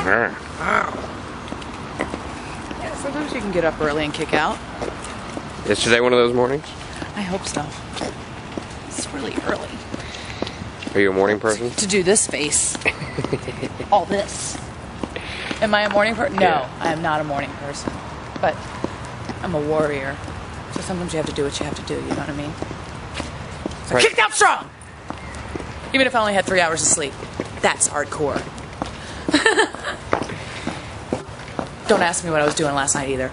Yeah, sometimes you can get up early and kick out. Is today one of those mornings? I hope so. It's really early. Are you a morning person? To do this face. All this. Am I a morning person? No, Yeah. I am not a morning person. But I'm a warrior. So sometimes you have to do what you have to do, you know what I mean? So Right. kicked out strong! Even if I only had 3 hours of sleep. That's hardcore. Don't ask me what I was doing last night either.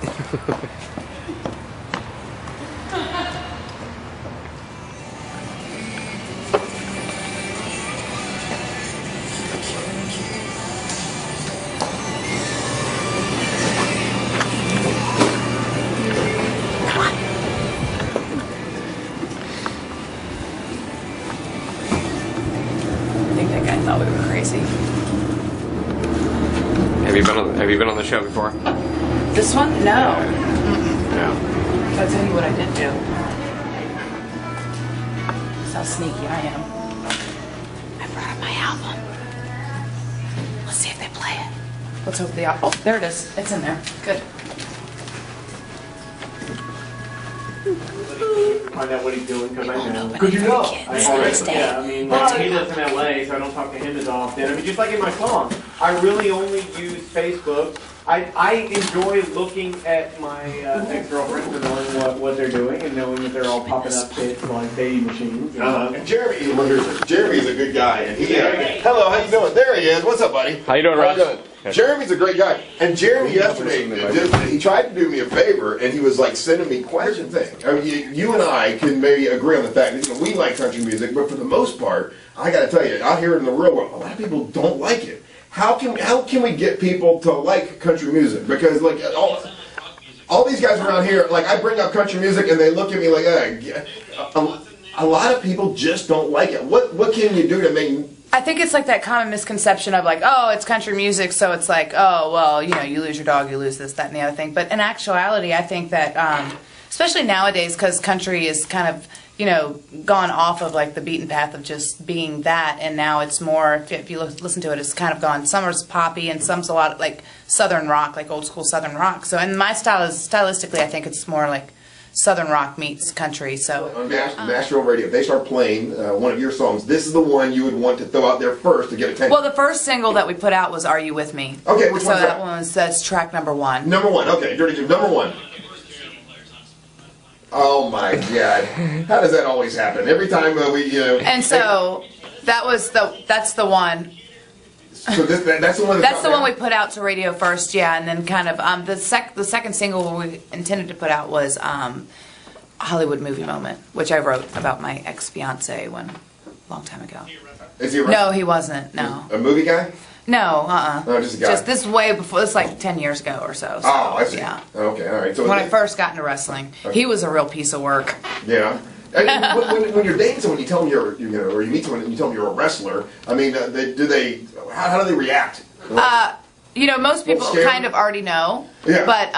I think that guy thought we were crazy. Have you been on the show before? This one? No. No. I'll tell you what I did do. That's how sneaky I am. I brought up my album. Let's see if they play it. Let's hope they are. Oh, there it is. It's in there. Good. Find out what he's doing because I know. Because you know. Yeah, I mean, he lives in LA, so I don't talk to him as often. I mean, just like in my song, I really only use Facebook. I enjoy looking at my ex-girlfriends and knowing what they're doing and knowing that they're all popping up kids like baby machines. And Jeremy's a good guy, and he. Hello, how you doing? There he is. What's up, buddy? How you doing, Russ? Jeremy's a great guy, and Jeremy yesterday he tried to do me a favor, and he was like sending me questions. I mean, you and I can maybe agree on the fact that we like country music, but for the most part, I got to tell you, out here in the real world, a lot of people don't like it. How can we get people to like country music? Because like all these guys around here, like I bring up country music and they look at me like, a lot of people just don't like it. What can you do to make? I think it's like that common misconception of like, oh, it's country music, so it's like, oh, well, you know, you lose your dog, you lose this, that, and the other thing. But in actuality, I think that, especially nowadays, because country is kind of, you know, gone off of like the beaten path of just being that, and now it's more, if you listen to it, it's kind of gone, some are poppy and some's a lot of, like southern rock, like old school southern rock. So, and my style is, stylistically, I think it's more like southern rock meets country. So on Nashville radio, if they start playing one of your songs, this is the one you would want to throw out there first to get attention. well, the first single that we put out was "Are You With Me?" Okay, which so one's that that? one was, that's track number 1. Number 1, okay, Dirty Jim, number 1. Oh my God! How does that always happen? Every time we, you know. And so that's the one. So that's the one. That's the one we put out to radio first, yeah, and then kind of the second single we intended to put out was Hollywood Movie Moment, which I wrote about my ex-fiance a long time ago. Is he a No, he wasn't. No. A movie guy? No, No, just a guy. Just this way before. This like 10 years ago or so. Oh, I see. Yeah. Okay, all right. So When I first got into wrestling, he was a real piece of work. Yeah. And when you're dating someone, you tell them or you meet someone and you tell them you're a wrestler. I mean, how do they react? You know, most people kind of already know. Yeah. But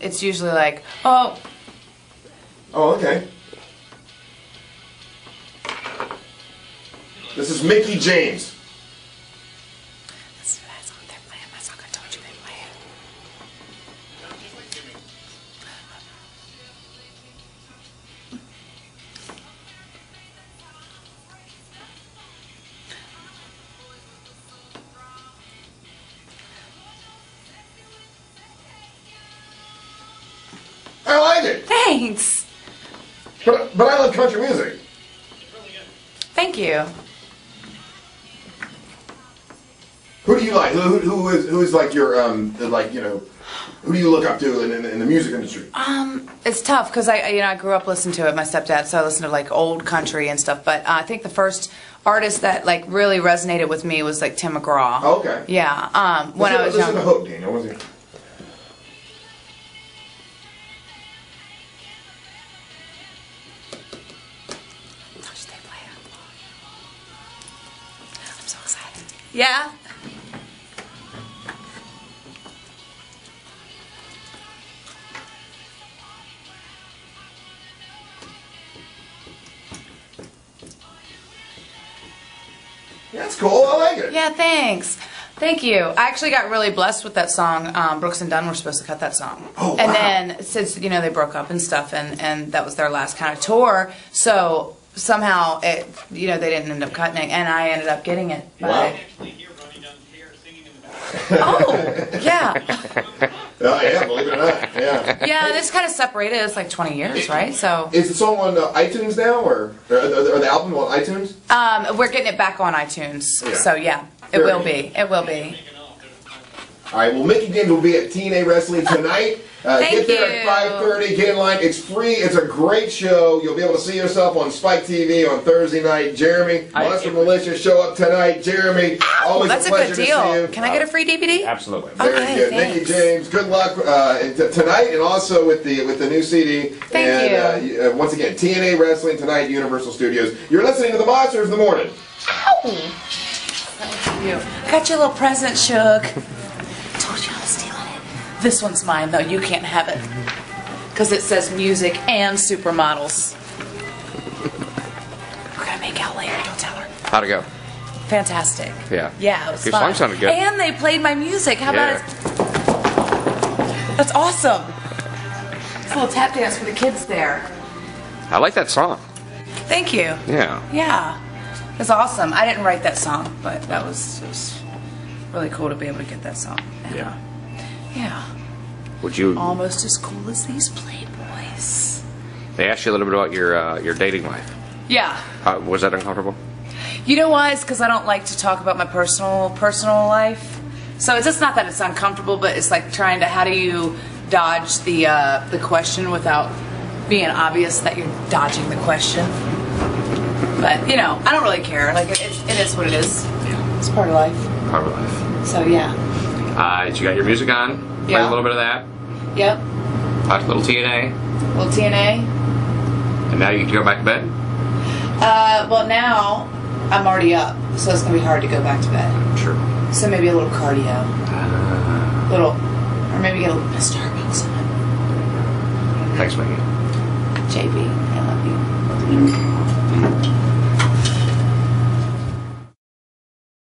it's usually like, oh. Oh, okay. This is Mickie James. That's what they're playing. That's not I told you they play it. I like it. Thanks. But I love country music. Thank you. Who do you like? Who is like your who do you look up to in the music industry? It's tough because I grew up listening to it. My stepdad, so I listened to like old country and stuff. But I think the first artist that like really resonated with me was like Tim McGraw. Oh, okay. Yeah. When I was young. Listen to Hope, Daniel. Was it? I'm so excited. Yeah. That's cool. I like it. Yeah, thanks. Thank you. I actually got really blessed with that song. Brooks and Dunn were supposed to cut that song. Oh, and wow. then, since, they broke up and stuff, and that was their last kind of tour, so somehow, they didn't end up cutting it, and I ended up getting it. Wow. Oh, yeah. Oh, yeah, believe it or not. Yeah. Yeah, this kind of separated. It's like 20 years, right? So Is the song on iTunes now, or the album on iTunes? we're getting it back on iTunes. Yeah. So, yeah, it will be. It will be. All right, well, Mickie James will be at TNA Wrestling tonight. Get Thank there you. at 5:30. Get in line. It's free. It's a great show. You'll be able to see yourself on Spike TV on Thursday night. Jeremy, Monster Militia, show up tonight. Jeremy, always That's a a pleasure good to see deal. you. Can I get a free DVD? Absolutely. Very Okay, good. thanks. Mickie James, good luck tonight and also with the new CD. Thank you. Once again, TNA Wrestling tonight, Universal Studios. You're listening to the Monsters in the Morning. Thank you. I got you a little present, Shug. Told you I was stealing it. This one's mine, though. You can't have it. Because it says music and supermodels. We're going to make out later. Don't tell her. How'd it go? Fantastic. Yeah. Yeah, it was Your fun. song sounded good. And they played my music. How Yeah. about it? That's awesome. It's a little tap dance for the kids there. I like that song. Thank you. Yeah. Yeah. It's awesome. I didn't write that song, but it was really cool to be able to get that song. And, Yeah. Yeah. Would you? Almost as cool as these playboys. They asked you a little bit about your dating life. Yeah. Was that uncomfortable? You know why? It's because I don't like to talk about my personal life. So it's just not that it's uncomfortable, but it's like trying to, how do you dodge the question without being obvious that you're dodging the question? But, I don't really care. Like, it is what it is. Yeah. It's part of life. Part of life. So, yeah. You got your music on. Play Yeah. a little bit of that. Yep. Watch a little TNA. Little TNA. And now you can go back to bed. Well, now I'm already up, so it's going to be hard to go back to bed. Sure. So maybe a little cardio. Or maybe get a little bit of Starbucks in it. Thanks, Mickie. JB, I love you.